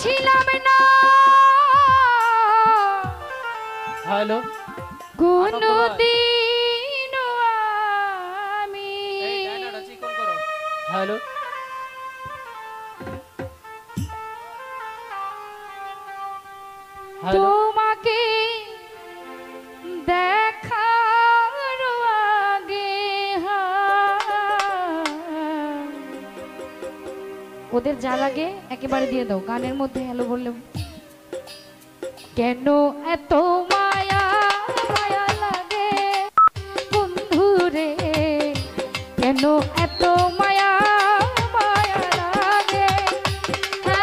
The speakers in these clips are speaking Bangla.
ছিলাম না হ্যালো কোনদিন আমি হ্যালো হ্যালো তোমাকে দেখার আগে ওদের যা লাগে একেবারে দিয়ে দাও গানের মধ্যে হ্যালো বললে কেন এত মায়া মায়া লাগে বন্ধুরে কেন এত মায়া মায়া লাগে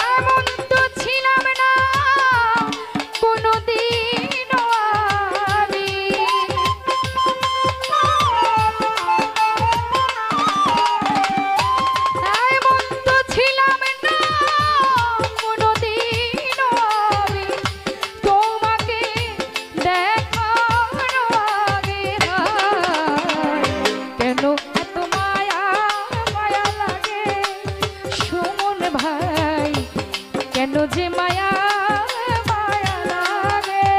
এমন তো ছিলাম না কোনদিন আমি এমন তো ছিলাম না কোনদিন আমি তোমাকে দেখার আগে কেন এত মায়া মায়া লাগে সুমন ভাই কেন যে মায়া মায়া লাগে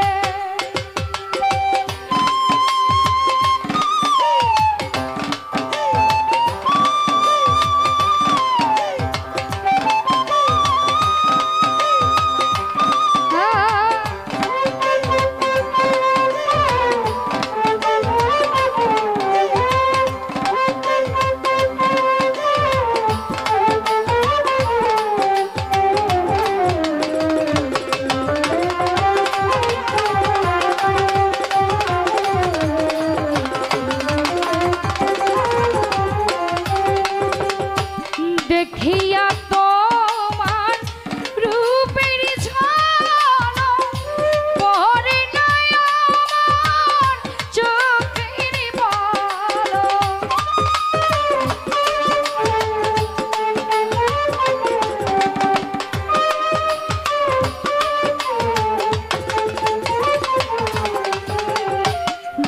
দেখিয়া তোমার রূপের ঝলক পড়ে না আমার চোখের পলক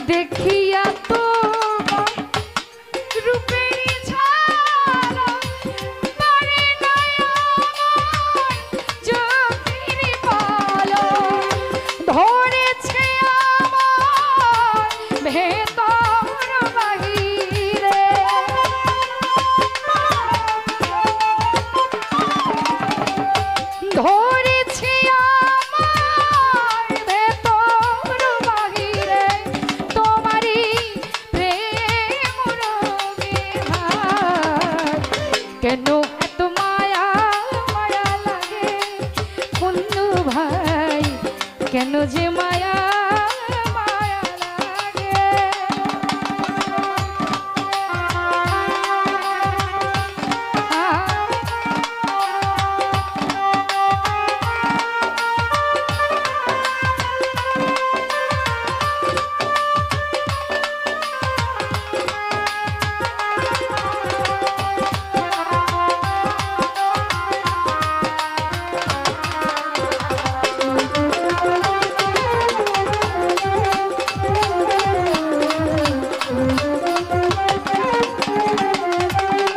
দেখিয়া তোমার রূপের ঝলক পড়ে না আমার চোখের পলক ধরেছে আমার ভেতর বাহিরে ধরেছে আমার ভেতর বাহিরে তোমারই প্রেম রঙে হাত কেন এত মায়া মায়া লাগে বন্ধু ভাই কেন যে মায়া মায়া লাগে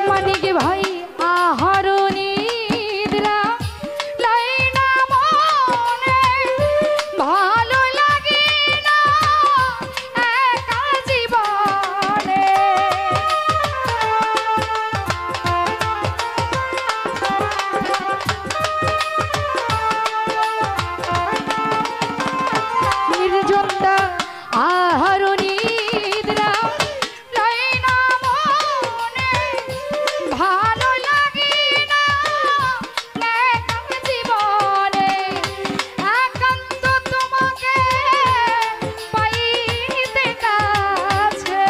মানিক ভাই আহার নিদ্রা লাই না মনে ভালো লাগে না একা জীবনে নির্জনতা আহার নিদ্রা লাই না মনে ভালো লাগে না একা জীবনে একান্ত তোমাকে পাইতে কাছে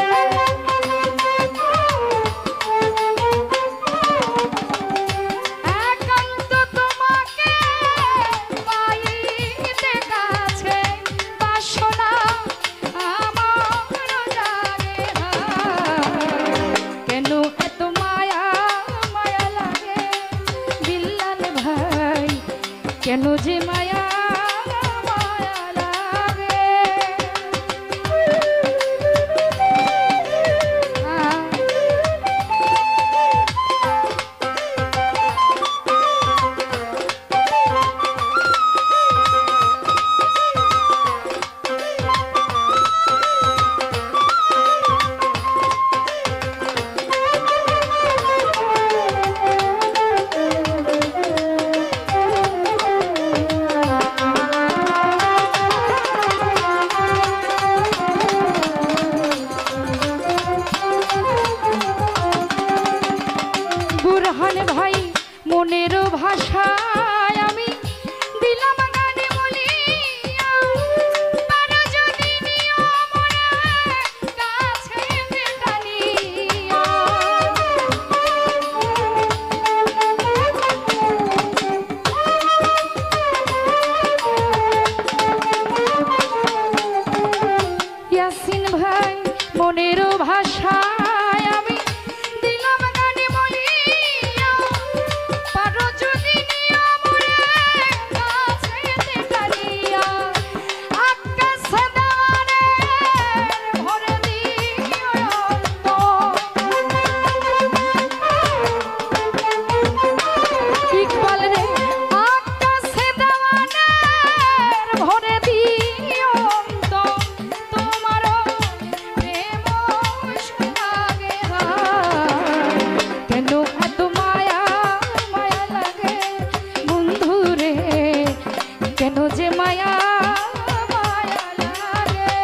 একান্ত তোমাকে পাইতে কাছে বাসনা আমার জাগে কেন এত মায়া মায়া লাগে বিল্লাল ভাই কেন যে মায়া মায়া লাগে ভাই মনেরও ভাষায় আমি দিলাম গানে বলিয়া পারো যদি নিও মনে কাছে টানিয়া ইয়াসিন ভাই মনেরও ভাষায় আমি দিলাম গানে বলিয়া পারো যদি নিও মনে কাছে টানিয়া আকাশে দেওয়ারে ভরে দিও ইকবাল রে আকাশে দেওয়ারে ভরে দিও তোমার প্রেম লাগে কেন এত মায়া মায়া লাগে বন্ধু রে কেন যে মায়া মায়া লাগে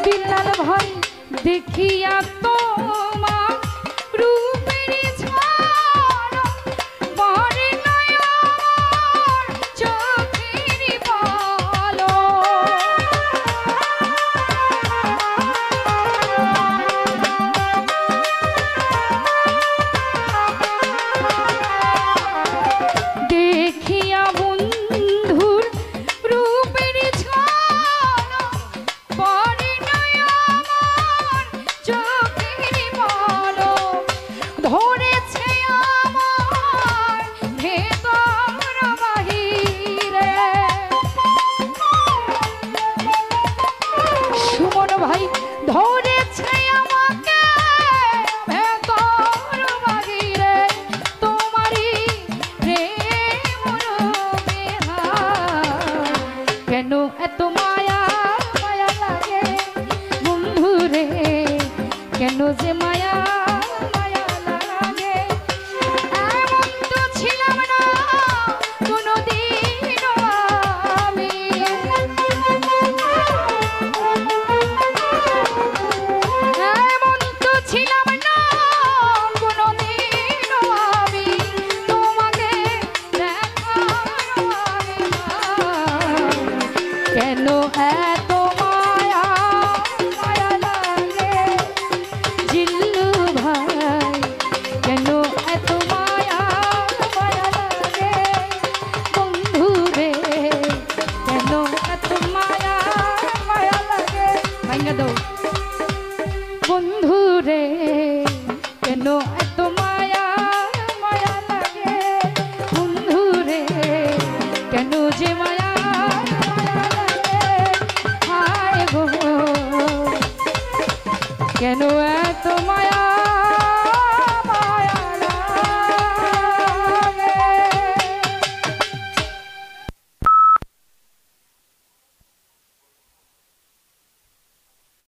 বিলাল ভাই দেখিয়া তোমার রূপের ঝলক বরে নয়ন চোখের পলক দেখিয়া বন্ধুর রূপের ঝলক বরে নয়ন চোখের পলক ধরেছে আমার ভেতর বাহিরে সুমন ভাই ধরেছে আমাকে ভেতর বাহিরে তোমারই প্রেম রূপে কেন এত মায়া মায়া লাগে বন্ধু রে কেন যে মায়া মায়া লাগে এমন তো ছিলাম না কোনোদিন আমি এমন তো ছিলাম না কোনোদিন আমি তোমাকে দেখার আগে কেন এত মায়া মায়া লাগে জিল্লু ভাই কেন এত মায়া মায়া লাগে বন্ধু রে কেন এত মায়া মায়া লাগে ভাঙা দাও বন্ধু রে কেন এত মায়া মায়া লাগে বন্ধু রে কেন যে